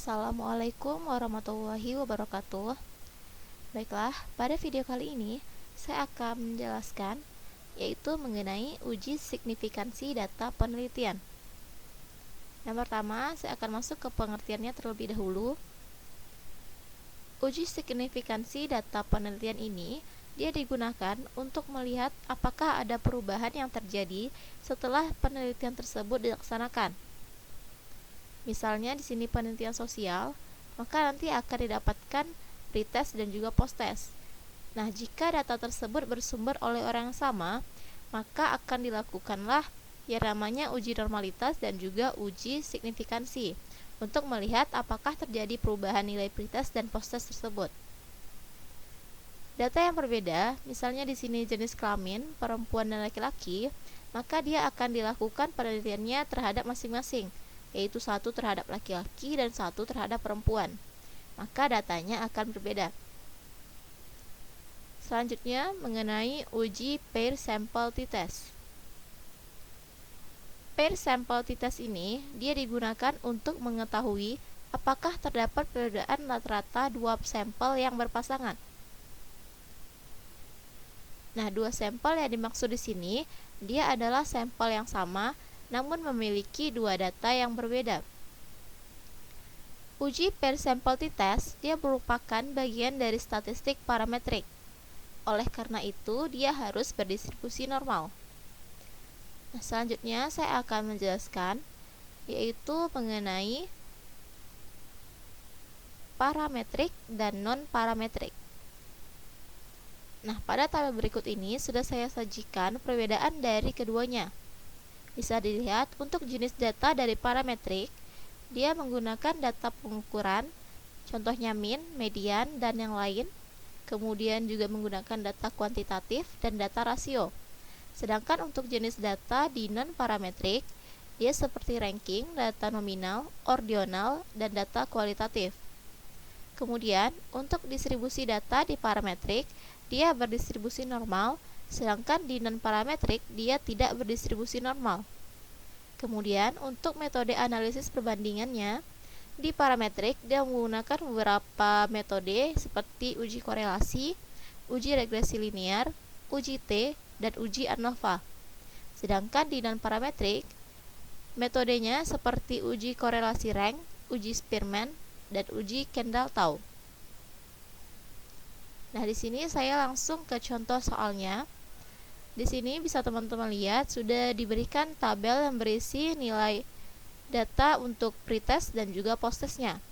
Assalamualaikum warahmatullahi wabarakatuh. Baiklah, pada video kali ini saya akan menjelaskan yaitu mengenai uji signifikansi data penelitian. Yang pertama, saya akan masuk ke pengertiannya terlebih dahulu. Uji signifikansi data penelitian ini dia digunakan untuk melihat apakah ada perubahan yang terjadi setelah penelitian tersebut dilaksanakan. Misalnya di sini penelitian sosial, maka nanti akan didapatkan pretest dan juga posttest. Nah, jika data tersebut bersumber oleh orang yang sama, maka akan dilakukanlah yang namanya uji normalitas dan juga uji signifikansi untuk melihat apakah terjadi perubahan nilai pretest dan posttest tersebut. Data yang berbeda, misalnya di sini jenis kelamin, perempuan dan laki-laki, maka dia akan dilakukan penelitiannya terhadap masing-masing, yaitu satu terhadap laki-laki dan satu terhadap perempuan. Maka datanya akan berbeda. Selanjutnya mengenai uji pair sample t-test. Pair sample t-test ini dia digunakan untuk mengetahui apakah terdapat perbedaan rata-rata dua sampel yang berpasangan. Nah, dua sampel yang dimaksud di sini dia adalah sampel yang sama namun memiliki dua data yang berbeda. Uji pair sample t-test dia merupakan bagian dari statistik parametrik. Oleh karena itu, dia harus berdistribusi normal. Nah, selanjutnya saya akan menjelaskan yaitu mengenai parametrik dan non-parametrik. Nah, pada tabel berikut ini sudah saya sajikan perbedaan dari keduanya. Bisa dilihat untuk jenis data dari parametrik, dia menggunakan data pengukuran, contohnya min, median, dan yang lain. Kemudian juga menggunakan data kuantitatif dan data rasio. Sedangkan untuk jenis data di non-parametrik, dia seperti ranking, data nominal, ordinal, dan data kualitatif. Kemudian, untuk distribusi data di parametrik, dia berdistribusi normal, sedangkan di non-parametrik dia tidak berdistribusi normal. Kemudian untuk metode analisis perbandingannya, di parametrik dia menggunakan beberapa metode seperti uji korelasi, uji regresi linear, uji T, dan uji ANOVA. Sedangkan di non-parametrik, metodenya seperti uji korelasi rank, uji Spearman, dan uji Kendall-Tau. Nah, di sini saya langsung ke contoh soalnya. Di sini bisa teman-teman lihat sudah diberikan tabel yang berisi nilai data untuk pretest dan juga posttestnya.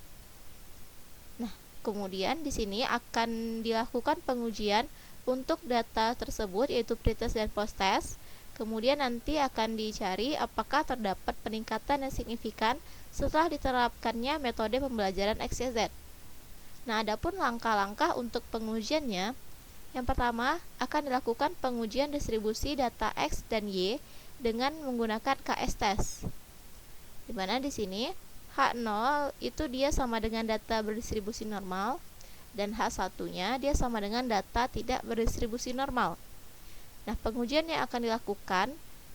Nah, kemudian di sini akan dilakukan pengujian untuk data tersebut yaitu pretest dan posttest. Kemudian nanti akan dicari apakah terdapat peningkatan yang signifikan setelah diterapkannya metode pembelajaran XYZ. Nah, adapun langkah-langkah untuk pengujiannya, yang pertama, akan dilakukan pengujian distribusi data X dan Y dengan menggunakan KS-test. Di mana di sini H0 itu dia sama dengan data berdistribusi normal dan H1-nya dia sama dengan data tidak berdistribusi normal. Nah, pengujian yang akan dilakukan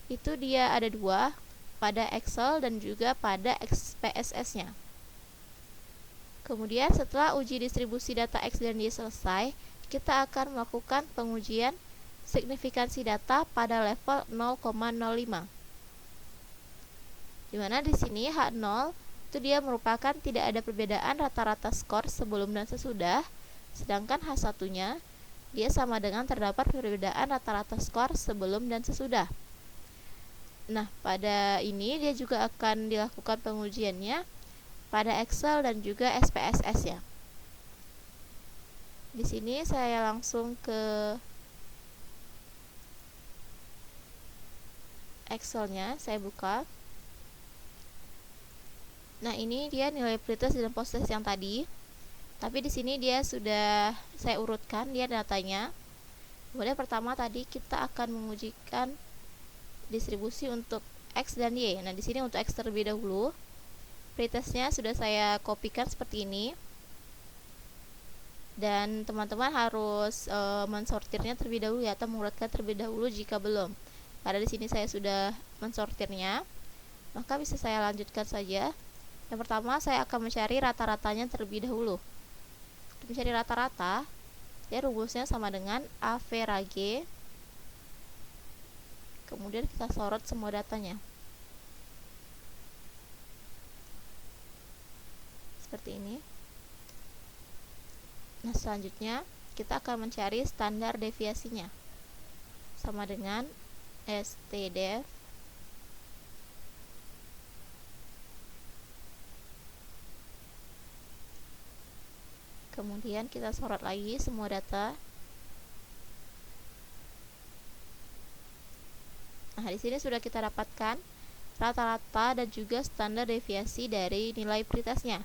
itu dia ada dua, pada Excel dan juga pada SPSS-nya. Kemudian setelah uji distribusi data X dan Y selesai, kita akan melakukan pengujian signifikansi data pada level 0,05. Di mana di sini H0 itu dia merupakan tidak ada perbedaan rata-rata skor sebelum dan sesudah, sedangkan H1-nya dia sama dengan terdapat perbedaan rata-rata skor sebelum dan sesudah. Nah, pada ini dia juga akan dilakukan pengujiannya pada Excel dan juga SPSS ya. Di sini saya langsung ke Excel-nya, saya buka. Nah, ini dia nilai pretest dan posttest yang tadi. Tapi di sini dia sudah saya urutkan dia datanya. Kemudian pertama tadi kita akan mengujikan distribusi untuk X dan Y. Nah, di sini untuk X terlebih dahulu. Pretestnya sudah saya kopikan seperti ini. Dan teman-teman harus mensortirnya terlebih dahulu ya, atau mengurutkan terlebih dahulu jika belum. Karena di sini saya sudah mensortirnya, maka bisa saya lanjutkan saja. Yang pertama, saya akan mencari rata-ratanya terlebih dahulu. Untuk mencari rata-rata, ya rumusnya sama dengan average. Kemudian kita sorot semua datanya. Seperti ini. Nah, selanjutnya kita akan mencari standar deviasinya. Sama dengan stdef kemudian kita sorot lagi semua data. Nah, di sini sudah kita dapatkan rata-rata dan juga standar deviasi dari nilai pretestnya.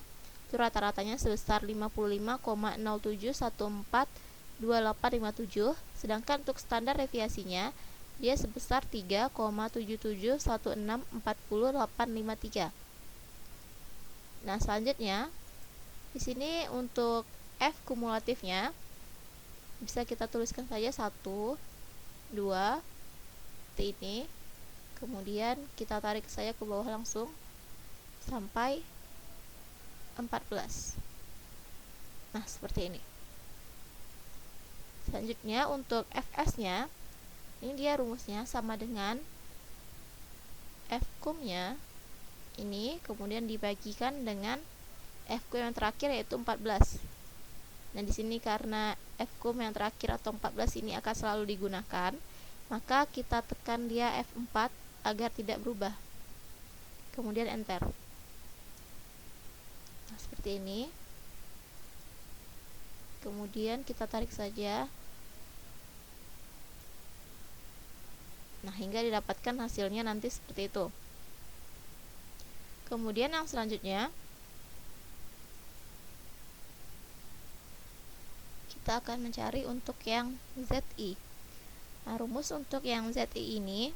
Itu rata-ratanya sebesar 55,07142857, sedangkan untuk standar deviasinya dia sebesar 3,771640,853. Nah, selanjutnya di sini untuk F kumulatifnya bisa kita tuliskan saja 1, 2 ini, kemudian kita tarik saja ke bawah langsung sampai 14. Nah, seperti ini. Selanjutnya untuk Fs nya, ini dia rumusnya sama dengan Fkum nya ini, kemudian dibagikan dengan Fkum yang terakhir yaitu 14. Nah, di sini karena Fkum yang terakhir atau 14 ini akan selalu digunakan, maka kita tekan dia F4 agar tidak berubah. Kemudian enter. Nah, seperti ini. Kemudian kita tarik saja. Nah, hingga didapatkan hasilnya nanti seperti itu. Kemudian yang selanjutnya kita akan mencari untuk yang ZI. Nah, rumus untuk yang ZI ini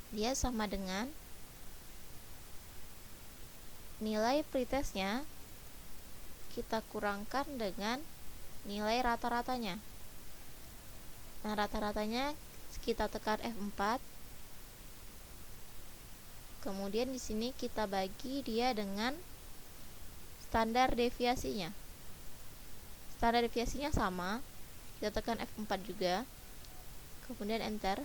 dia sama dengan nilai pretestnya kita kurangkan dengan nilai rata-ratanya. Nah, rata-ratanya kita tekan F4. Kemudian di sini kita bagi dia dengan standar deviasinya. Standar deviasinya sama, kita tekan F4 juga. Kemudian enter.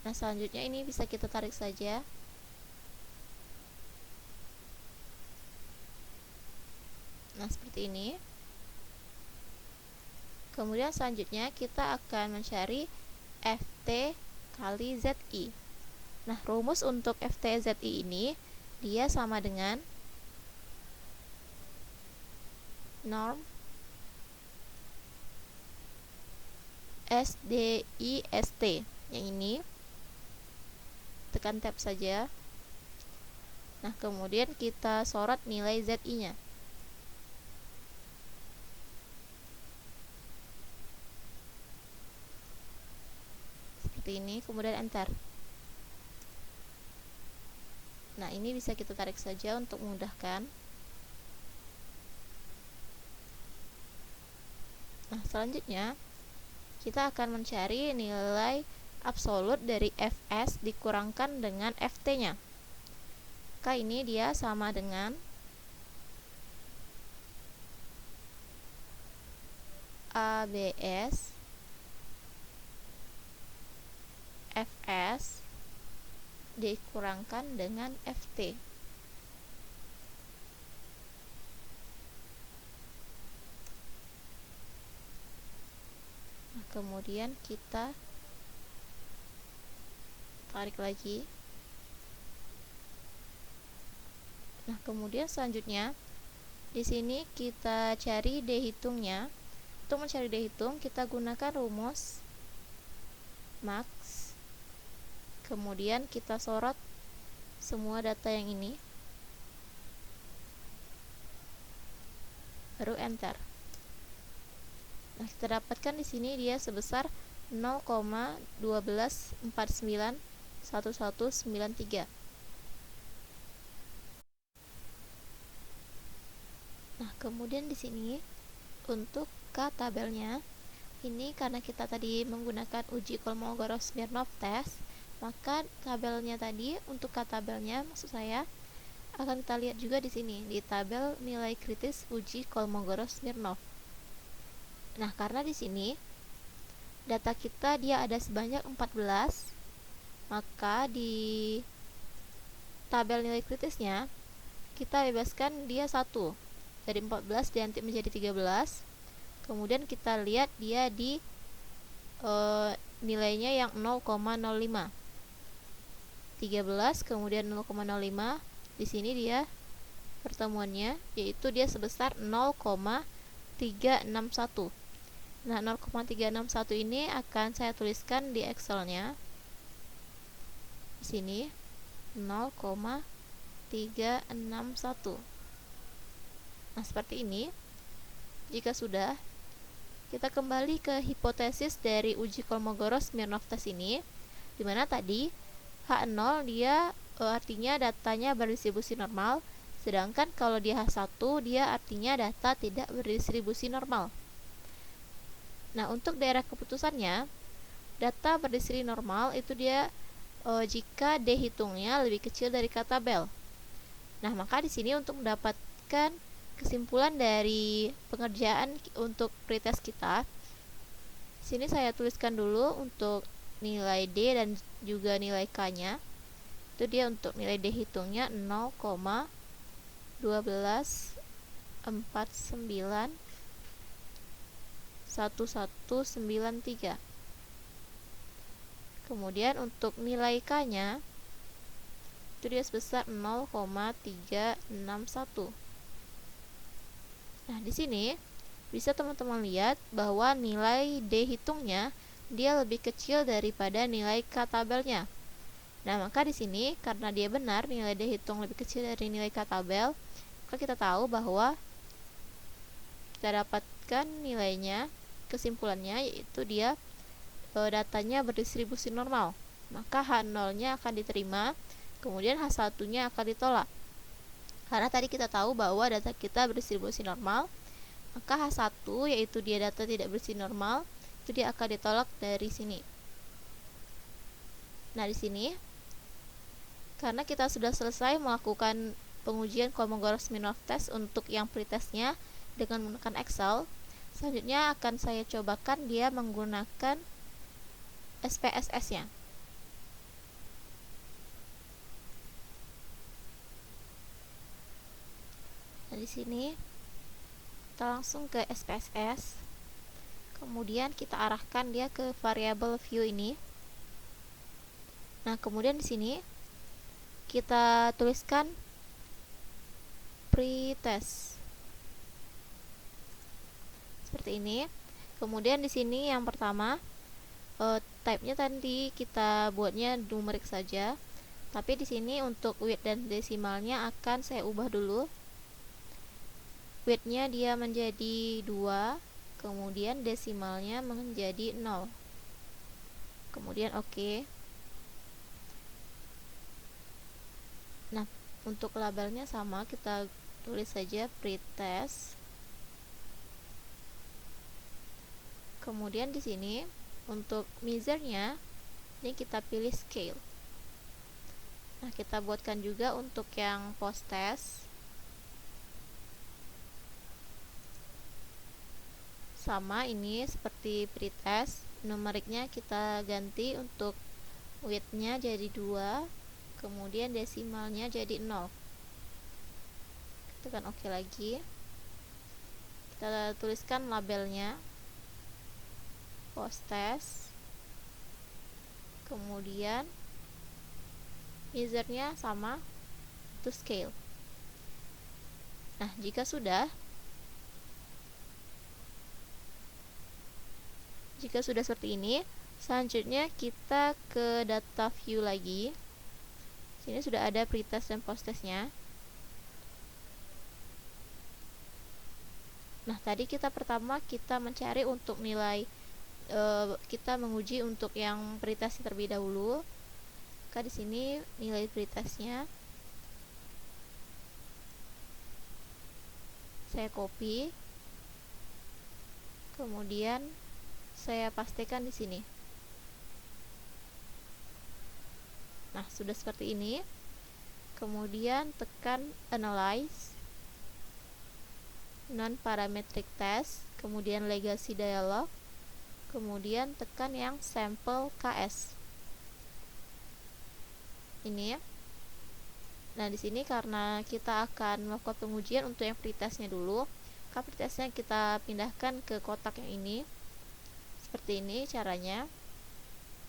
Nah, selanjutnya ini bisa kita tarik saja. Nah, seperti ini. Kemudian selanjutnya kita akan mencari Ft kali Zi. Nah, rumus untuk Ft Zi ini dia sama dengan norm SDIST. Yang ini tekan tab saja. Nah, kemudian kita sorot nilai Zi-nya. Seperti ini, kemudian enter. Nah, ini bisa kita tarik saja untuk memudahkan. Nah, selanjutnya kita akan mencari nilai absolut dari Fs dikurangkan dengan Ft-nya. Maka ini dia sama dengan ABS Fs dikurangkan dengan Ft. Nah, kemudian kita tarik lagi. Nah, kemudian selanjutnya di sini kita cari D hitungnya. Untuk mencari D hitung kita gunakan rumus max. Kemudian kita sorot semua data yang ini. Baru enter. Nah, kita dapatkan di sini dia sebesar 0,12491193. Nah, kemudian di sini untuk K tabelnya ini karena kita tadi menggunakan uji Kolmogorov-Smirnov test, Maka tabelnya tadi, untuk tabelnya maksud saya, akan kita lihat juga di sini di tabel nilai kritis uji Kolmogorov-Smirnov. Nah, karena di sini data kita dia ada sebanyak 14, maka di tabel nilai kritisnya kita bebaskan dia 1. Dari 14 diganti menjadi 13. Kemudian kita lihat dia di nilainya yang 0,05. 13 kemudian 0,05. Di sini dia pertemuannya, yaitu dia sebesar 0,361. Nah, 0,361 ini akan saya tuliskan di Excelnya. Di sini 0,361. Nah, seperti ini. Jika sudah, kita kembali ke hipotesis dari uji Kolmogorov-Smirnov test ini, dimana tadi H0 dia artinya datanya berdistribusi normal, sedangkan kalau dia H1 dia artinya data tidak berdistribusi normal. Nah, untuk daerah keputusannya, data berdistribusi normal itu dia jika D hitungnya lebih kecil dari K tabel. Nah, maka di sini untuk mendapatkan kesimpulan dari pengerjaan untuk pretest kita, sini saya tuliskan dulu untuk nilai D dan juga nilai K-nya. Itu dia untuk nilai D hitungnya 0,12491193. Kemudian untuk nilai K-nya itu dia sebesar 0,361. Nah, di sini bisa teman-teman lihat bahwa nilai D hitungnya dia lebih kecil daripada nilai K tabelnya. Nah, maka di sini karena dia benar nilai D hitung lebih kecil dari nilai K tabel, maka kita tahu bahwa kita dapatkan nilainya, kesimpulannya yaitu dia datanya berdistribusi normal. Maka H0-nya akan diterima, kemudian H1-nya akan ditolak. Karena tadi kita tahu bahwa data kita berdistribusi normal, maka H1 yaitu dia data tidak berdistribusi normal, itu dia akan ditolak dari sini. Nah, di sini karena kita sudah selesai melakukan pengujian Kolmogorov-Smirnov test untuk yang pretestnya dengan menggunakan Excel, selanjutnya akan saya cobakan dia menggunakan SPSS-nya. Nah, di sini kita langsung ke SPSS. Kemudian kita arahkan dia ke variabel view ini. Nah, kemudian di sini kita tuliskan pretest. Seperti ini. Kemudian di sini yang pertama type-nya tadi kita buatnya numerik saja. Tapi di sini untuk width dan desimalnya akan saya ubah dulu. Width-nya dia menjadi 2, kemudian desimalnya menjadi 0. Kemudian oke. Nah, untuk labelnya sama, kita tulis saja pretest. Kemudian di sini untuk measure-nya ini kita pilih scale. Nah, kita buatkan juga untuk yang post test. Sama ini seperti pretest, numeriknya kita ganti untuk width-nya jadi 2, kemudian desimalnya jadi 0. Tekan oke lagi. Kita tuliskan labelnya post test, kemudian measure-nya sama, itu scale. Nah, jika sudah seperti ini, selanjutnya kita ke data view lagi. Sini sudah ada pretest dan post testnya. Nah, tadi pertama kita mencari untuk nilai, kita menguji untuk yang pretest terlebih dahulu. Maka di sini nilai pretestnya saya copy, kemudian saya pastikan di sini. Nah, sudah seperti ini. Kemudian tekan Analyze, Non-Parametric Test, kemudian Legacy Dialog, kemudian tekan yang Sampel KS. Ini ya. Nah, di sini karena kita akan melakukan pengujian untuk yang pretestnya dulu, maka pretestnya kita pindahkan ke kotak yang ini. Seperti ini caranya.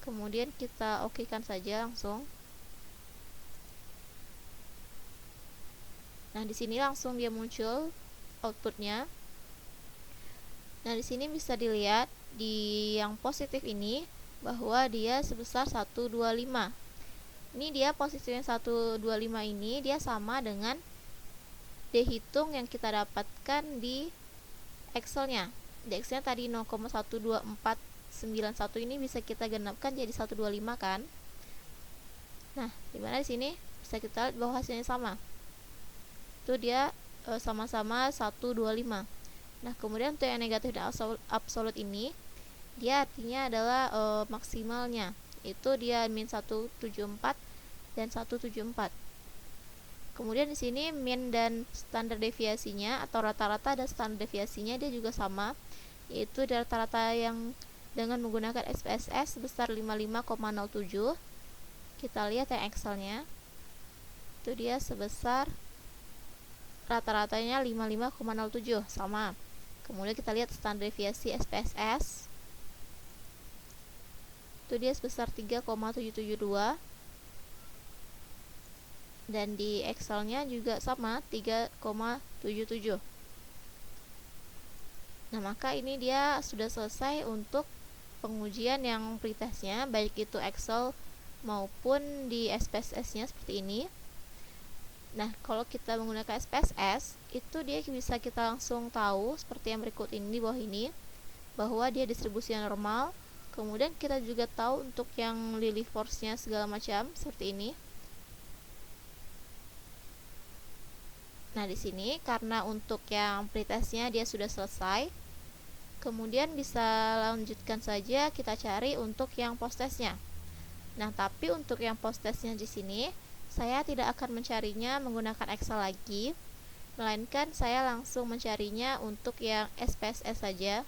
Kemudian kita okekan saja langsung. Nah, di sini langsung dia muncul outputnya. Nah, di sini bisa dilihat di yang positif ini bahwa dia sebesar 125. Ini dia posisinya 125 ini dia sama dengan dihitung yang kita dapatkan di Excel-nya. Di Excel-nya tadi 0,12491 ini bisa kita genapkan jadi 125 kan. Nah, dimana di sini bisa kita lihat bahwa hasilnya sama. Itu dia sama-sama 125. Nah, kemudian untuk yang negatif dan absolut ini dia artinya adalah maksimalnya, itu dia min 174 dan 174. Kemudian di sini min dan standar deviasinya atau rata-rata dan standar deviasinya dia juga sama, yaitu rata-rata yang dengan menggunakan SPSS sebesar 55,07. Kita lihat yang Excel-nya. Itu dia sebesar rata-ratanya 55,07 sama. Kemudian kita lihat standar deviasi SPSS. Itu dia sebesar 3,772. Dan di Excel-nya juga sama 3,77. Nah, maka ini dia sudah selesai untuk pengujian yang pretestnya, baik itu Excel maupun di SPSS-nya seperti ini. Nah, kalau kita menggunakan SPSS, itu dia bisa kita langsung tahu seperti yang berikut ini di bawah ini, bahwa dia distribusi normal. Kemudian kita juga tahu untuk yang Lilly force-nya segala macam seperti ini. Nah, di sini karena untuk yang pretestnya dia sudah selesai, kemudian bisa lanjutkan saja kita cari untuk yang post-testnya. Nah, tapi untuk yang post-testnya di sini saya tidak akan mencarinya menggunakan Excel lagi, melainkan saya langsung mencarinya untuk yang SPSS saja.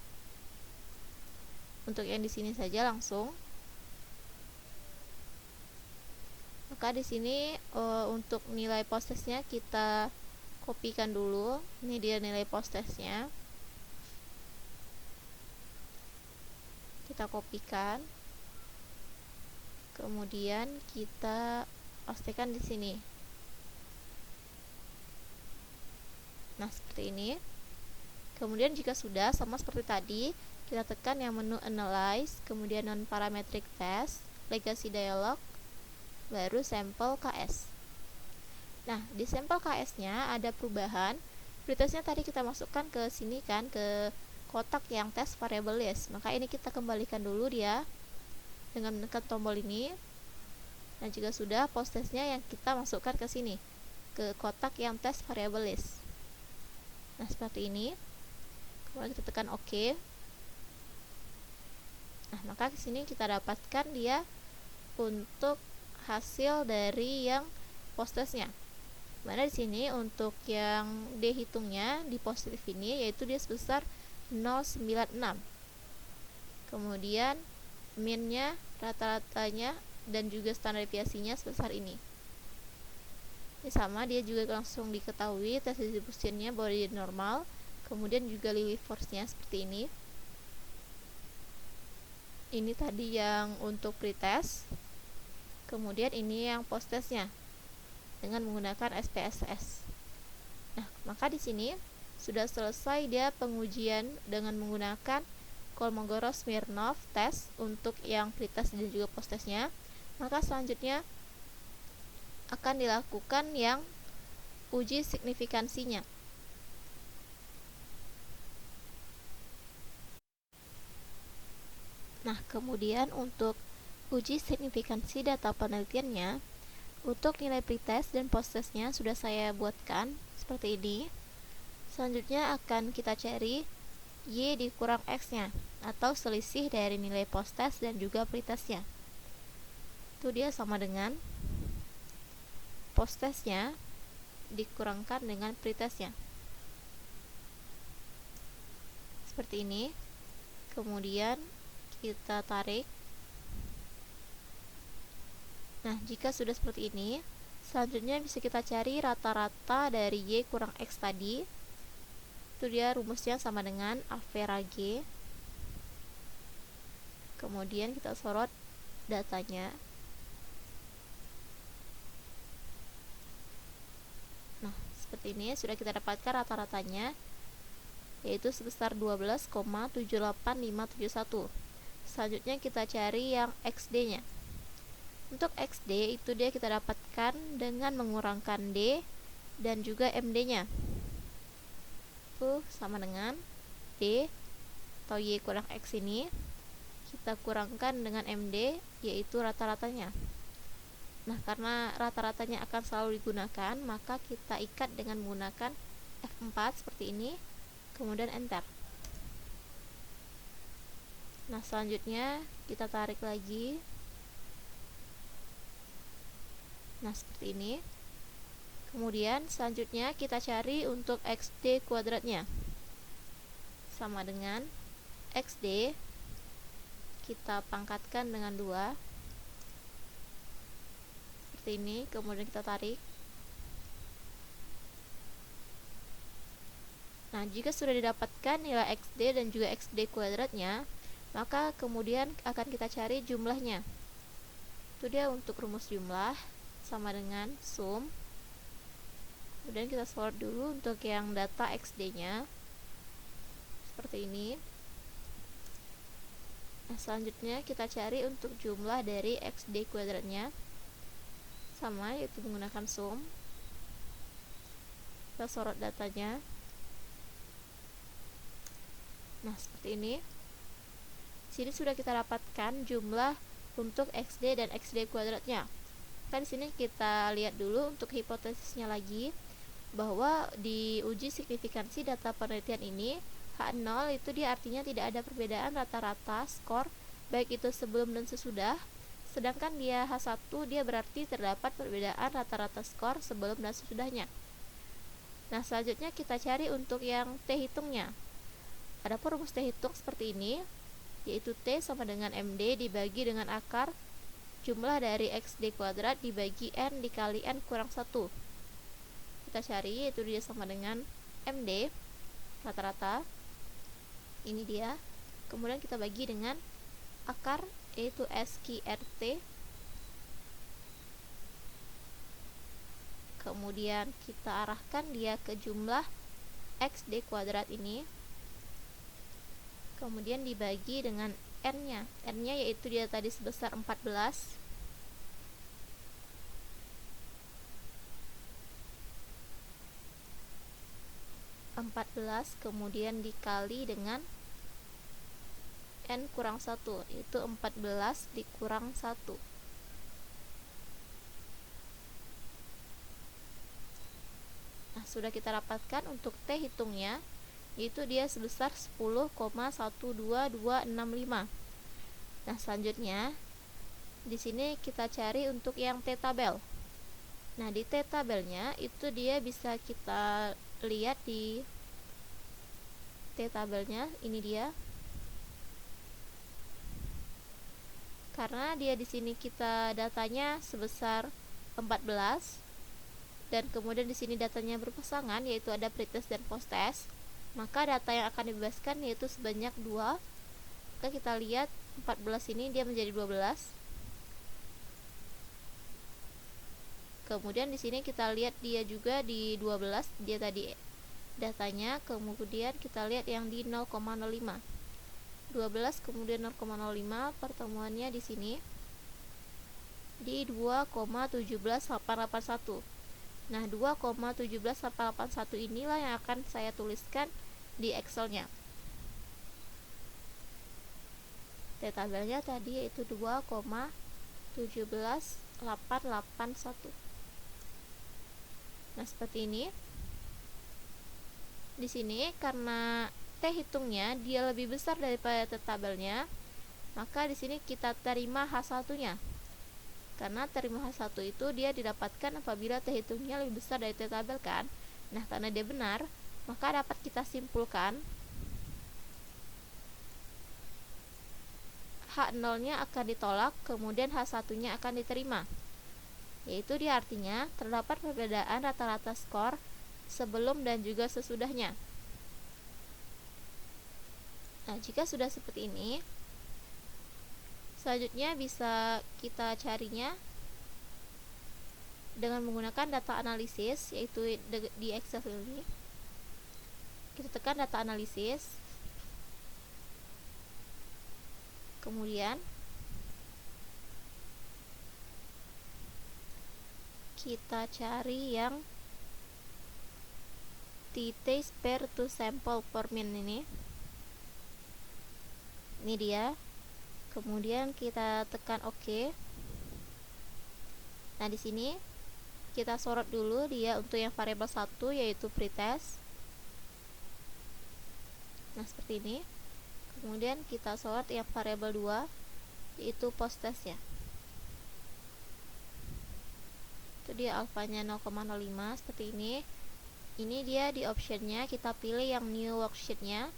Untuk yang di sini saja langsung. Maka di sini untuk nilai post-testnya kita kopikan dulu. Ini dia nilai post-testnya. Kita kopikan. Kemudian kita pastikan di sini. Nah, seperti ini. Kemudian jika sudah sama seperti tadi, kita tekan yang menu Analyze, kemudian Non-Parametric Test, Legacy Dialog, baru Sampel KS. Nah, di sampel KS-nya ada perubahan. Pretestnya tadi kita masukkan ke sini kan, ke kotak yang test variable list. Maka ini kita kembalikan dulu dia dengan menekan tombol ini. Nah, jika sudah, post-testnya yang kita masukkan ke sini, ke kotak yang test variable list. Nah, seperti ini. Kemudian kita tekan OK. Nah, maka di sini kita dapatkan dia untuk hasil dari yang post-testnya. Mana di sini untuk yang dihitungnya di positif ini, yaitu dia sebesar 096. Kemudian minnya, rata-ratanya, dan juga standar deviasinya sebesar ini. Ini sama, dia juga langsung diketahui tes distribusinya bahwa dia normal. Kemudian juga Lilly force-nya seperti ini. Ini tadi yang untuk pretest. Kemudian ini yang post-testnya dengan menggunakan SPSS. Nah, maka di sini sudah selesai dia pengujian dengan menggunakan Kolmogorov-Smirnov test untuk yang pretest dan juga post-testnya. Maka selanjutnya akan dilakukan yang uji signifikansinya. Nah, kemudian untuk uji signifikansi data penelitiannya, untuk nilai pretest dan post-testnya sudah saya buatkan seperti ini. Selanjutnya akan kita cari Y dikurang X-nya, atau selisih dari nilai post-test dan juga pretestnya. Itu dia sama dengan post-testnya dikurangkan dengan pretestnya. Seperti ini. Kemudian kita tarik. Nah, jika sudah seperti ini, selanjutnya bisa kita cari rata-rata dari Y kurang X tadi. Itu dia rumusnya sama dengan A vera G. Kemudian kita sorot datanya. Nah, seperti ini sudah kita dapatkan rata-ratanya, yaitu sebesar 12,78571. Selanjutnya kita cari yang XD-nya. Untuk XD itu dia kita dapatkan dengan mengurangkan D dan juga MD-nya. Itu sama dengan D atau Y kurang X ini kita kurangkan dengan MD, yaitu rata-ratanya. Nah, karena rata-ratanya akan selalu digunakan, maka kita ikat dengan menggunakan F4 seperti ini, kemudian enter. Nah, selanjutnya kita tarik lagi. Nah, seperti ini. Kemudian selanjutnya kita cari untuk XD kuadratnya. Sama dengan XD kita pangkatkan dengan 2 seperti ini, kemudian kita tarik. Nah, jika sudah didapatkan nilai XD dan juga XD kuadratnya, maka kemudian akan kita cari jumlahnya. Itu dia untuk rumus jumlah sama dengan sum. Kemudian kita sort dulu untuk yang data XD-nya seperti ini. Nah, selanjutnya kita cari untuk jumlah dari XD kuadratnya, sama, yaitu menggunakan sum. Kita sorot datanya. Nah, seperti ini. Di sini sudah kita dapatkan jumlah untuk XD dan XD kuadratnya. Di sini kita lihat dulu untuk hipotesisnya lagi, bahwa di uji signifikansi data penelitian ini H0 itu dia artinya tidak ada perbedaan rata-rata skor baik itu sebelum dan sesudah, sedangkan dia H1 dia berarti terdapat perbedaan rata-rata skor sebelum dan sesudahnya. Nah, selanjutnya kita cari untuk yang T hitungnya. Adapun rumus T hitung seperti ini, yaitu T sama dengan MD dibagi dengan akar jumlah dari XD kuadrat dibagi N dikali N kurang 1. Kita cari, yaitu dia sama dengan MD rata-rata. Ini dia. Kemudian kita bagi dengan akar, yaitu SQRT. Kemudian kita arahkan dia ke jumlah XD kuadrat ini. Kemudian dibagi dengan N-nya. N-nya yaitu dia tadi sebesar 14. Kemudian dikali dengan N kurang 1, yaitu 14 dikurang 1. Nah, sudah kita dapatkan untuk T hitungnya, yaitu dia sebesar 10,12265. Nah, selanjutnya di sini kita cari untuk yang T tabel. Nah, di T tabelnya itu dia bisa kita lihat di T tabelnya, ini dia. Karena dia di sini kita datanya sebesar 14 dan kemudian di sini datanya berpasangan, yaitu ada pretest dan posttest, maka data yang akan dibebaskan yaitu sebanyak 2. Maka kita lihat 14 ini dia menjadi 12. Kemudian di sini kita lihat dia juga di 12, dia tadi datanya. Kemudian kita lihat yang di 0,05. 12 kemudian 0,05, pertemuannya di sini di 2,17881. Nah, 2,17881 inilah yang akan saya tuliskan di Excel-nya. T tabelnya tadi yaitu 2,17881. Nah, seperti ini. Di sini karena T hitungnya dia lebih besar daripada T tabelnya, maka di sini kita terima H1-nya. Karena terima H1 itu dia didapatkan apabila T hitungnya lebih besar dari T tabel kan. Nah, karena dia benar, maka dapat kita simpulkan H0-nya akan ditolak, kemudian H1-nya akan diterima. Yaitu dia artinya terdapat perbedaan rata-rata skor sebelum dan juga sesudahnya. Nah, jika sudah seperti ini, selanjutnya bisa kita carinya dengan menggunakan data analisis, yaitu di Excel ini. Kita tekan data analisis, kemudian kita cari yang t-taste per to sample per min ini dia. Kemudian kita tekan OK. Nah, di sini kita sorot dulu dia untuk yang variabel 1, yaitu pretest. Nah, seperti ini. Kemudian kita sorot yang variabel 2, yaitu posttest ya. Itu dia alfanya 0,05 seperti ini. Ini dia di optionnya, kita pilih yang new worksheetnya,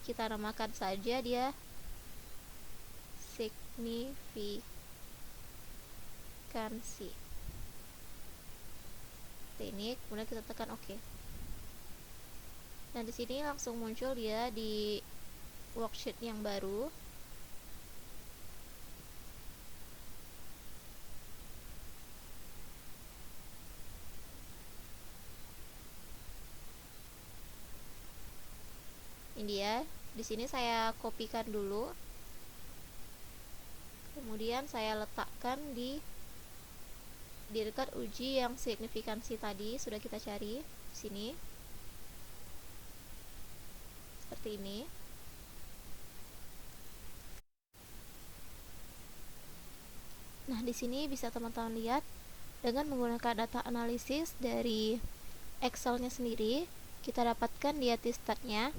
kita namakan saja dia signifikansi. Ini kemudian kita tekan OK. Nah, di sini langsung muncul dia di worksheet yang baru. Ini dia. Di sini saya kopikan dulu. Kemudian saya letakkan di dekat uji yang signifikansi tadi sudah kita cari di sini. Seperti ini. Nah, di sini bisa teman-teman lihat dengan menggunakan data analisis dari Excel-nya sendiri, kita dapatkan dia t-stat-nya.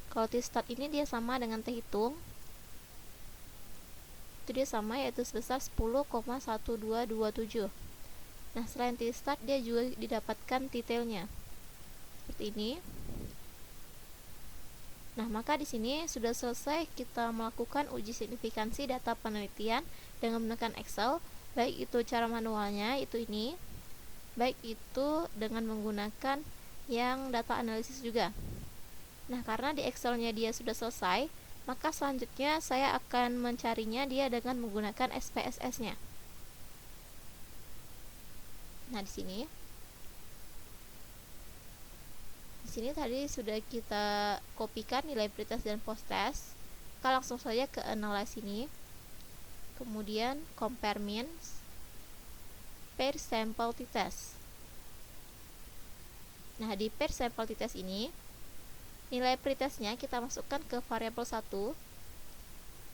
Kalau t-stat ini dia sama dengan T hitung. Itu dia sama, yaitu sebesar 10,1227. Nah, selain t-stat dia juga didapatkan detailnya seperti ini. Nah, maka di sini sudah selesai kita melakukan uji signifikansi data penelitian dengan menggunakan Excel, baik itu cara manualnya itu ini, baik itu dengan menggunakan yang data analisis juga. Nah, karena di Excel-nya dia sudah selesai, maka selanjutnya saya akan mencarinya dia dengan menggunakan SPSS-nya. Nah, di sini tadi sudah kita kopikan nilai pretest dan posttest. Kita langsung saja ke analyze ini. Kemudian compare means per sample t-test. Nah, di per sample t-test ini nilai pretestnya kita masukkan ke variabel 1.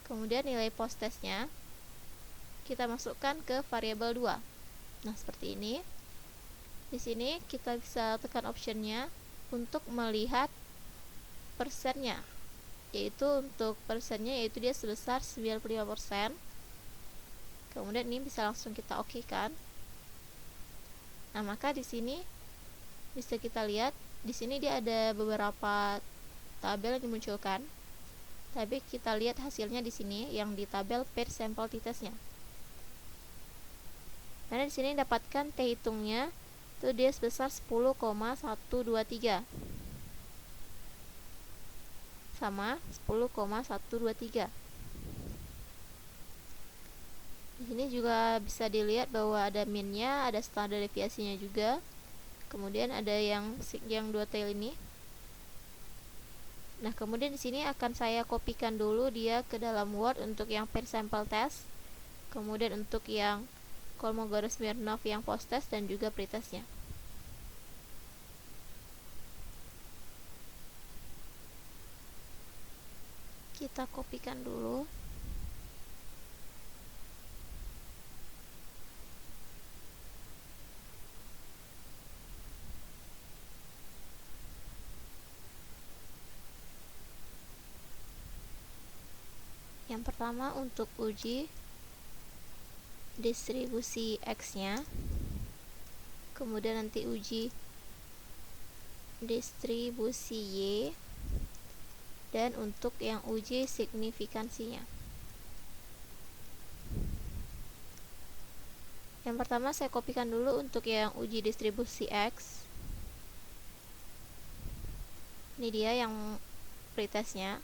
Kemudian nilai posttestnya kita masukkan ke variabel 2. Nah, seperti ini. Di sini kita bisa tekan optionnya untuk melihat persennya. Yaitu untuk persennya yaitu dia sebesar 95%. Kemudian ini bisa langsung kita OK kan. Nah, maka di sini bisa kita lihat di sini dia ada beberapa tabel yang dimunculkan. Tapi kita lihat hasilnya di sini yang di tabel per sampel t-testnya. Karena di sini dapatkan T hitungnya itu dia sebesar 10,123. Sama 10,123. Di sini juga bisa dilihat bahwa ada minnya, ada standar deviasinya juga. Kemudian ada yang 2 tail ini. Nah, kemudian di sini akan saya kopikan dulu dia ke dalam Word untuk yang per sample test. Kemudian untuk yang Kolmogorov-Smirnov yang post test dan juga pretestnya. Kita kopikan dulu. Yang pertama untuk uji distribusi X-nya, kemudian nanti uji distribusi Y, dan untuk yang uji signifikansinya. Yang pertama saya kopikan dulu untuk yang uji distribusi X. Ini dia yang pretestnya.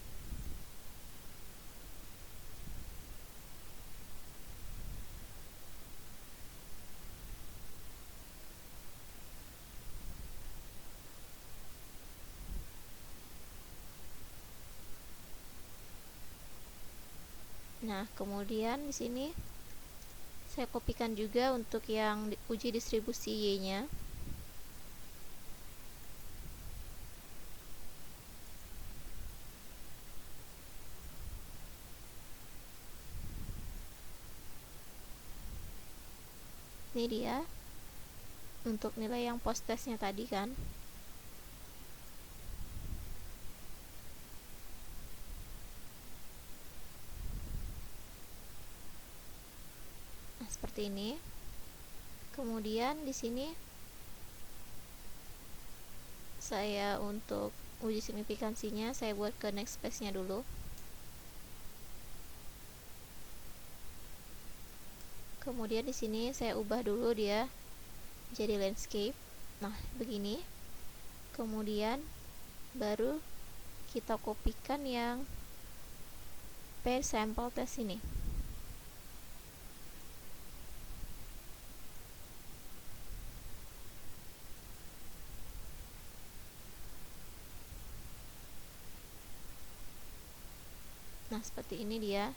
Nah, kemudian di sini saya kopikan juga untuk yang uji distribusi Y-nya. Ini dia untuk nilai yang post testnya tadi kan. Nah, seperti ini. Kemudian di sini saya untuk uji signifikansinya saya buat ke next space-nya dulu. Kemudian di sini saya ubah dulu dia jadi landscape. Nah, begini. Kemudian baru kita kopikan yang pair sample test ini. Nah, seperti ini dia.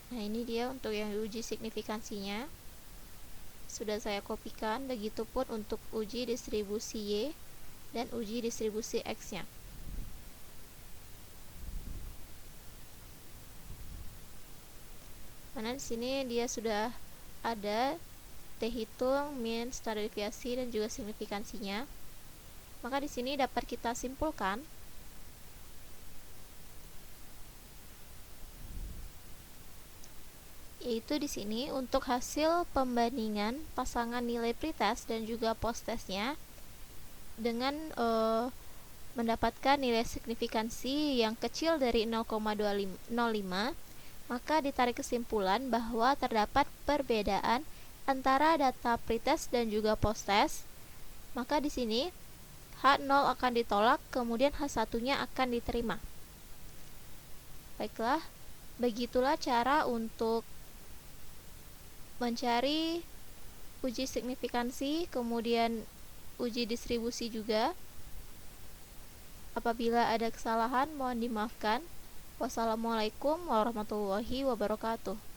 Nah, ini dia untuk yang uji signifikansinya. Sudah saya kopikan, begitupun untuk uji distribusi Y dan uji distribusi X-nya. Karena di sini dia sudah ada T-hitung, min, standar deviasi, dan juga signifikansinya. Maka di sini dapat kita simpulkan yaitu di sini untuk hasil pembandingan pasangan nilai pretest dan juga post testnya dengan mendapatkan nilai signifikansi yang kecil dari 0,05, maka ditarik kesimpulan bahwa terdapat perbedaan antara data pretest dan juga post test. Maka di sini H0 akan ditolak, kemudian H1-nya akan diterima. Baiklah, begitulah cara untuk mencari uji signifikansi, kemudian uji distribusi juga. Apabila ada kesalahan, mohon dimaafkan. Wassalamualaikum warahmatullahi wabarakatuh.